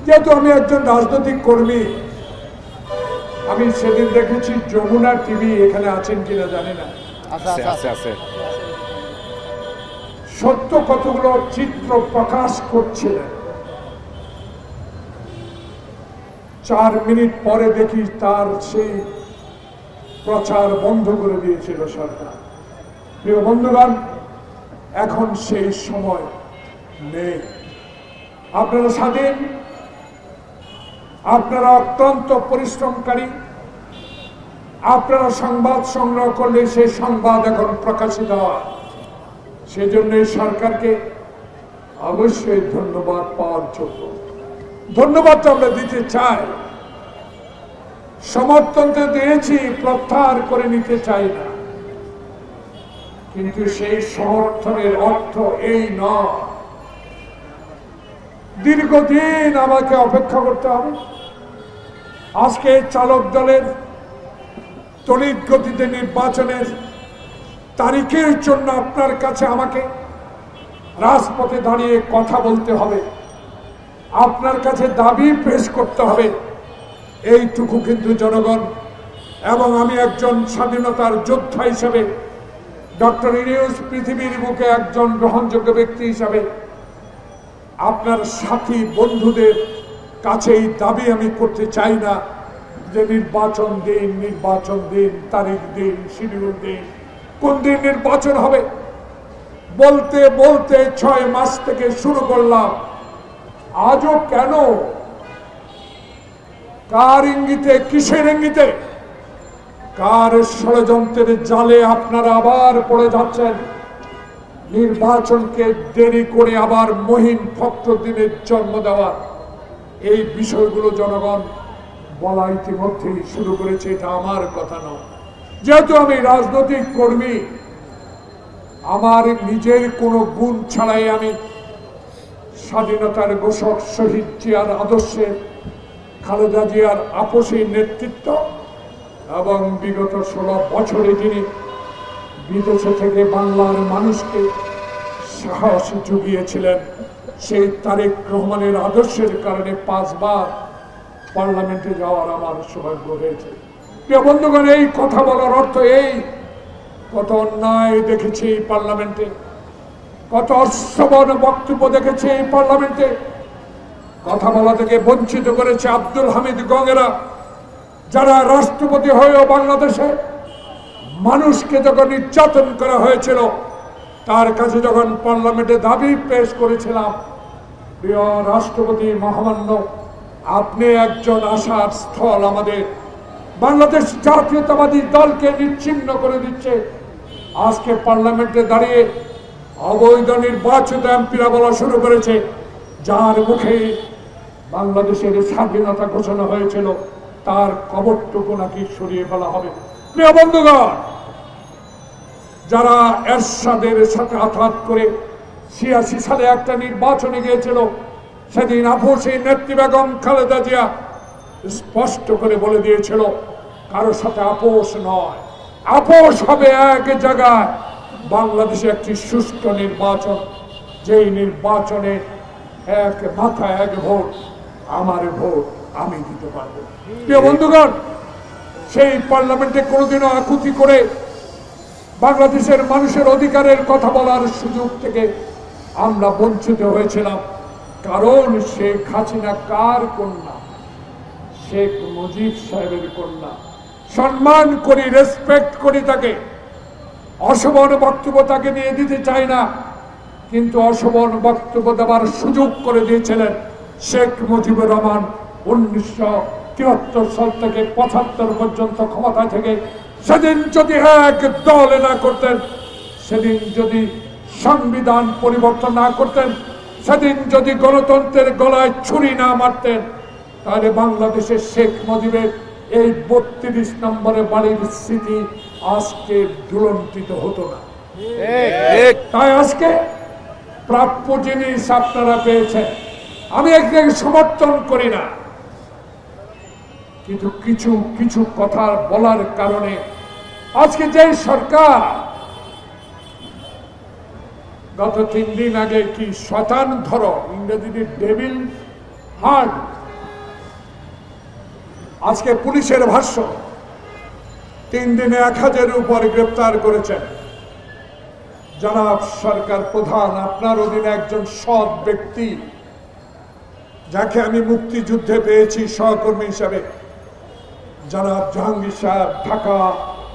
যেহেতু আমি একজন রাজনৈতিক কর্মী, আমি সেদিন দেখেছি যমুনা টিভি, এখানে আছেন কিনা জানি না, সত্য কতগুলো চিত্র প্রকাশ করছিলেন। 4 মিনিট পরে দেখি তার সেই প্রচার বন্ধ করে দিয়েছিল সরকার। প্রিয় বন্ধুগণ, এখন সেই সময় নেই। আপনারা স্বাধীন, আপনারা অত্যন্ত পরিশ্রমকারী, আপনারা সংবাদ সংগ্রহ করলে সেই সংবাদ এখন প্রকাশিত হয়। সেজন্য এই সরকারকে অবশ্যই ধন্যবাদ পাওয়ার যোগ্য। ধন্যবাদ তো আমরা দিতে চাই, সমর্থন তো দিয়েছি, প্রত্যাহার করে নিতে চাই না, কিন্তু সেই সমর্থনের অর্থ এই নয় দীর্ঘদিন আমাকে অপেক্ষা করতে হবে। আজকে চালক দলের তড়িৎ গতিতে নির্বাচনের তারিখের জন্য আপনার কাছে আমাকে রাজপথে দাঁড়িয়ে কথা বলতে হবে, আপনার কাছে দাবি পেশ করতে হবে। এইটুকু কিন্তু জনগণ এবং আমি একজন স্বাধীনতার যোদ্ধা হিসেবে, ডক্টর ইউনূস পৃথিবীর বুকে একজন গ্রহণযোগ্য ব্যক্তি হিসাবে আপনার সাথী বন্ধুদের কাছে এই দাবি আমি করতে চাই না যে নির্বাচন দিন, তারিখ দিন, শিডিউল দিন, কোন দিন নির্বাচন হবে। বলতে বলতে 6 মাস থেকে শুরু করলাম, আজও কেন? কার ইঙ্গিতে, কিসের ইঙ্গিতে, কার ষড়যন্ত্রের জালে আপনারা আবার পড়ে যাচ্ছেন? নির্বাচনকে দেরি করে আবার মহিন ফখরুদ্দিনের জন্ম দেওয়া, এই বিষয়গুলো জনগণ বলা ইতিমধ্যেই শুরু করেছে। এটা আমার কথা নয়। যেহেতু আমি রাজনৈতিক কর্মী, আমার নিজের কোনো গুণ ছাড়াই আমি স্বাধীনতার ঘোষক শহীদ জিয়ার আদর্শে, খালেদা জিয়ার আপসী নেতৃত্ব এবং বিগত 16 বছরে যিনি বিদেশে থেকে বাংলার মানুষকে সাহস জুগিয়েছিলেন, সেই তারেক রহমানের আদর্শের কারণে 5 বার পার্লামেন্টে যাওয়ার আমার সৌভাগ্য হয়েছে। প্রিয় বন্ধুগণ, এই কথা বলার অর্থ এই, কত অন্যায় দেখেছি এই পার্লামেন্টে, কত অশ্রবণ বক্তব্য দেখেছি এই পার্লামেন্টে। কথা বলা থেকে বঞ্চিত করেছে আব্দুল হামিদ গঙ্গেরা, যারা রাষ্ট্রপতি হয়েও বাংলাদেশে মানুষকে যখন নির্যাতন করা হয়েছিল, তার কাছে যখন পার্লামেন্টে দাবি পেশ করেছিলাম, প্রিয় রাষ্ট্রপতি মহামান্য, আপনি একজন আশার স্থল, আমাদের বাংলাদেশ জাতীয়তাবাদী দলকে নিচ্ছিন্ন করে দিচ্ছে। আজকে পার্লামেন্টে দাঁড়িয়ে অবৈধ নির্বাচিত এমপিরা বলা শুরু করেছে, যার মুখে বাংলাদেশের স্বাধীনতা ঘোষণা হয়েছিল তার কবরটুকু নাকি সরিয়ে ফেলা হবে। প্রিয় বন্ধুগণ, যারা এরশাদের সাথে আঘাত করে 86 সালে একটা নির্বাচনে গিয়েছিল, সেদিন আপসী নেত্রী বেগম খালেদা জিয়া স্পষ্ট করে বলে দিয়েছিল, কারো সাথে আপোষ নয়, আপোষ হবে এক জায়গায়, বাংলাদেশে একটি সুষ্ঠু নির্বাচন, যেই নির্বাচনে এক মাথা এক ভোট, আমার ভোট আমি দিতে পারবো। প্রিয় বন্ধুগণ, সেই পার্লামেন্টে কোনোদিনও আকুতি করে বাংলাদেশের মানুষের অধিকারের কথা বলার সুযোগ থেকে আমরা বঞ্চিত হয়েছিলাম, কারণ শেখ হাসিনা কার কন্যা? শেখ মুজিব সাহেবের কন্যা। সম্মান করি, রেসপেক্ট করি তাকে, অশোভন বক্তব্য তাকে দিয়ে দিতে চাই না, কিন্তু অশোভন বক্তব্য দেওয়ার সুযোগ করে দিয়েছিলেন শেখ মুজিবুর রহমান 1973 সাল থেকে 75 পর্যন্ত ক্ষমতা থেকে। সেদিন যদি এক দল না করতেন, সেদিন যদি সংবিধান পরিবর্তন না করতেন, সেদিন যদি গণতন্ত্রের গলায় ছুরি না মারতেন, তাহলে বাংলাদেশের শেখ মুজিবের এই 32 নম্বরে বাড়ির স্মৃতি আজকে দুলন্তিত হতো না। তাই আজকে প্রাপ্য জিনিস আপনারা পেয়েছেন, আমি একদিকে সমর্থন করি না, কিন্তু কিছু কিছু কথা বলার কারণে আজকে যে সরকার গত 3 দিন আগে কি শয়তান ধরো, ইংরেজিতে ডেভিল হার্ড। আজকে পুলিশের ভাষ্য 3 দিনে 1000-এর উপর গ্রেপ্তার করেছেন। জনাব সরকার প্রধান, আপনার অধীনে একজন সৎ ব্যক্তি, যাকে আমি মুক্তিযুদ্ধে পেয়েছি সহকর্মী হিসাবে, জনাব জাহাঙ্গীর সাহেব, ঢাকা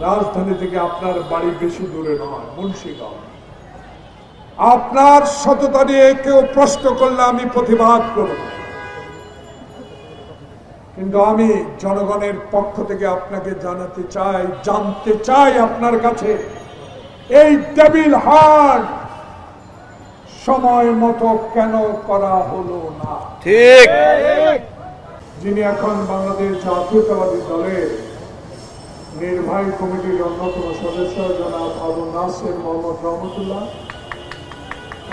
রাজধানী থেকে আপনার বাড়ি বেশি দূরে নয়, মুন্সিগঞ্জ। আপনার সততা নিয়ে কেউ প্রশ্ন করলে আমি প্রতিবাদ করব, কিন্তু আমি জনগণের পক্ষ থেকে আপনাকে জানতে চাই আপনার কাছে এই টেবিল হার্ট সময় মতো কেন করা হলো না? ঠিক। যিনি এখন বাংলাদেশ জাতীয়তাবাদী দলের নির্বাহী কমিটির অন্যতম সদস্য জনাব আবু নাসের মোহাম্মদ রহমতুল্লাহ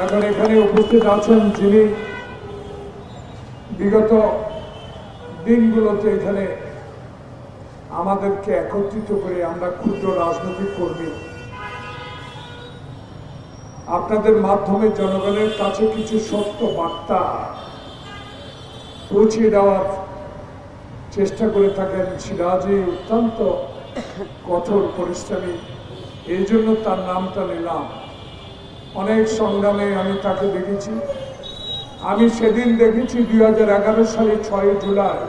এখন এখানে উপস্থিত আছেন, যিনি বিগত দিনগুলোতে এখানে আমাদেরকে একত্রিত করে আমরা ক্ষুদ্র রাজনৈতিক কর্মী আপনাদের মাধ্যমে জনগণের কাছে কিছু সত্য বার্তা পৌঁছে দেওয়ার চেষ্টা করে থাকেন। সিরাজি অত্যন্ত কঠোর পরিশ্রমী, এই জন্য তার নামটা নিলাম। অনেক সংগ্রামে আমি তাকে দেখেছি। আমি সেদিন দেখেছি 2011 সালে 6 জুলাই,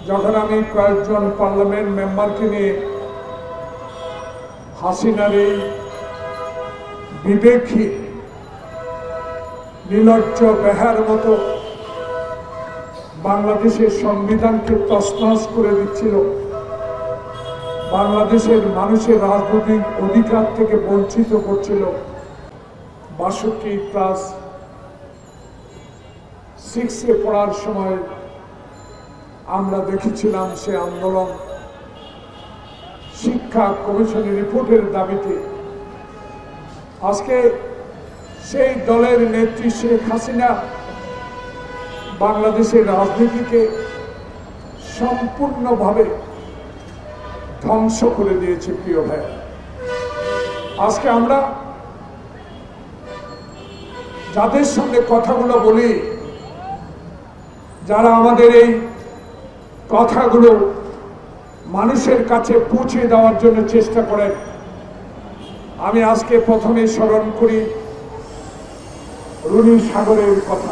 যখন আমি কয়েকজন পার্লামেন্ট মেম্বারকে নিয়ে হাসিনার এই বিবেকী নির্লজ্জ বেহার মতো বাংলাদেশের সংবিধানকে তছনছ করে দিচ্ছিল, বাংলাদেশের মানুষের রাজনৈতিক অধিকার থেকে বঞ্চিত করছিল। 62+6-এ পড়ার সময় আমরা দেখেছিলাম সে আন্দোলন শিক্ষা কমিশনের রিপোর্টের দাবিতে। আজকে সেই দলের নেত্রী শেখ হাসিনা বাংলাদেশের রাজনীতিকে সম্পূর্ণভাবে ধ্বংস করে দিয়েছে। প্রিয় ভাই, আজকে আমরা যাদের সঙ্গে কথাগুলো বলি, যারা আমাদের এই কথাগুলো মানুষের কাছে পৌঁছে দেওয়ার জন্য চেষ্টা করেন, আমি আজকে প্রথমে স্মরণ করি রুনি সাগরের কথা।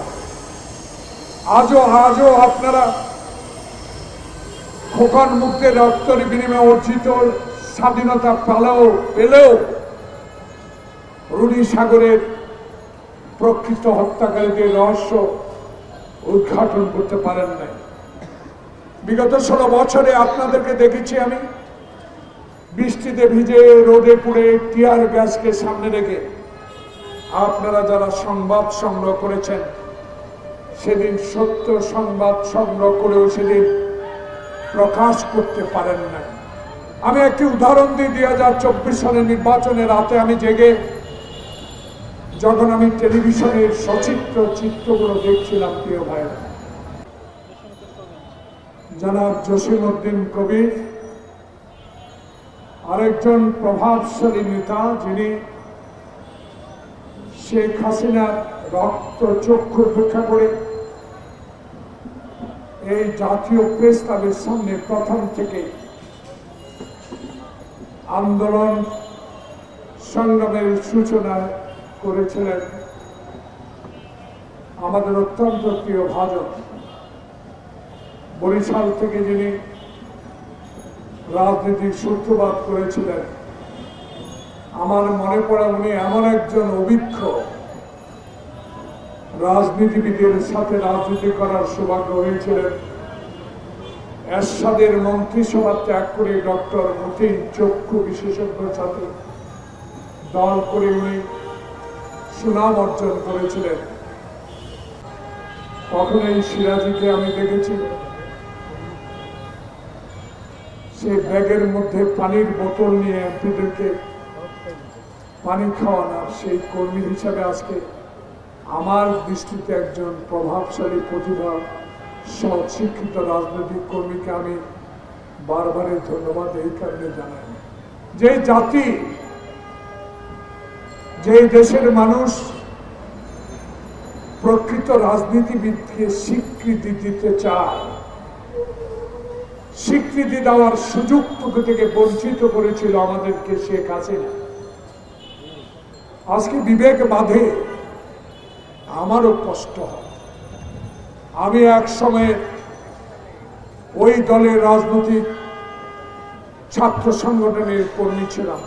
আজও আপনারা খোকন মুক্তের রক্তের বিনিময়ে অর্জিত স্বাধীনতা পেলেও রুনি সাগরের প্রকৃত হত্যাকারীদের রহস্য উদ্ঘাটন করতে পারেন নাই। বিগত 16 বছরে আপনাদেরকে দেখেছি আমি বৃষ্টিতে ভিজে, রোদে পুড়ে, টিয়ার গ্যাসকে সামনে রেখে আপনারা যারা সংবাদ সংগ্রহ করেছেন, সেদিন সত্য সংবাদ সংগ্রহ করেও সেদিন প্রকাশ করতে পারেন না। আমি একটি উদাহরণ দিই। 2024 সালের নির্বাচনের রাতে আমি জেগে যখন আমি টেলিভিশনের সচিত্র চিত্রগুলো দেখছিলাম, প্রিয় ভাইরা, জনাব জসিমউদ্দিন কবির আরেকজন প্রভাবশালী নেতা, যিনি শেখ হাসিনার রক্ত চক্ষু উপেক্ষা করে এই জাতীয় প্রেস ক্লাবের সামনে প্রথম থেকে আন্দোলন সংগ্রামের সূচনা করেছিলেন। আমাদের অত্যন্ত প্রিয় ভাজন, বরিশাল থেকে যিনি রাজনীতির সূত্রপাত করেছিলেন। আমার মনে পড়ে উনি এমন একজন অভিজ্ঞ রাজনীতিবিদের সাথে রাজনীতি করার সৌভাগ্য হয়েছিলেন। এরশাদের মন্ত্রিসভা ত্যাগ করে ডক্টর মতিন চক্ষু বিশেষজ্ঞের সাথে দল করে উনি সুনাম অর্জন করেছিলেন। তখন এই সিরাজিকে আমি দেখেছি সে ব্যাগের মধ্যে পানির বোতল নিয়ে এমপিদেরকে পানি খাওয়ানোর সেই কর্মী হিসাবে আজকে আমার দৃষ্টিতে একজন প্রভাবশালী, প্রতিভা, সৎ, শিক্ষিত রাজনৈতিক কর্মীকে আমি বারবারের ধন্যবাদ এই কারণে জানাই। যে জাতি, যে দেশের মানুষ প্রকৃত রাজনীতিবিদকে স্বীকৃতি দিতে চায়, স্বীকৃতি দেওয়ার সুযোগটুকু থেকে বঞ্চিত করেছিল আমাদেরকে শেখ হাসিনা। আজকে বিবেক বাঁধে, আমারও কষ্ট হয়। আমি এক সময় ওই দলের রাজনৈতিক ছাত্র সংগঠনের কর্মী ছিলাম।